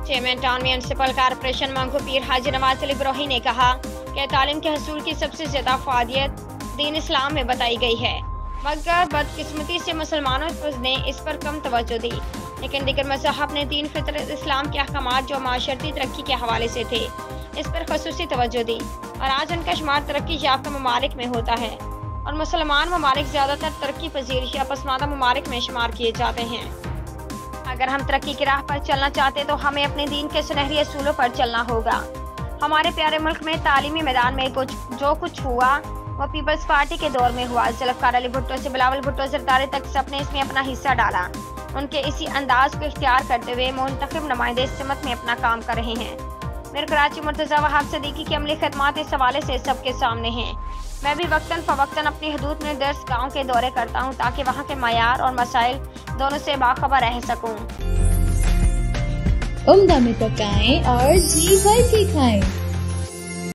Chairman town municipal corporation Mangu पीर हाजी नवाज अली ब्रोही ने कहा कि तालीम के हसूल की सबसे ज्यादा फायदियत दीन इस्लाम में बताई गई है, मगर बदकिस्मती से मुसलमानों ने इस पर कम तवज्जो दी। लेकिन दीगर मज़हब ने दीन फितरत इस्लाम के अहकामात जो माशरती तरक्की के हवाले से थे, इस पर खसूसी तवज्जो दी और आज उनका शुमार तरक्की याफ्ता ममालिक में होता है और मुसलमान ममालिक ज़्यादातर तरक्की पजीर या पसमानदा ममालिक में शुमार किए जाते हैं। अगर हम तरक्की की राह पर चलना चाहते तो हमें अपने दीन के सुनहरी असूलों पर चलना होगा। हमारे प्यारे मुल्क में तालीमी मैदान में जो कुछ हुआ वो पीपल्स पार्टी के दौर में हुआ। जुल्फ़िकार अली भुट्टो से बिलावल भुट्टो ज़रदारी तक सबने इसमें अपना हिस्सा डाला। उनके इसी अंदाज को इख्तियार करते हुए मुंतखब नुमाइंदे सिमत में अपना काम कर रहे हैं। मेरे कराची मुर्तज़ा वहाब सदीकी की अमली खदमात इस हवाले से सबके सामने हैं। मैं भी वक्तन फ़वक्तन अपनी हदूद में दर्स गाँव के दौरे करता हूँ ताकि वहाँ के मयार और मसाइल दोनों से बाखबर रह सकूँ। उम्दा में पकाएं और जी भर के खाएं।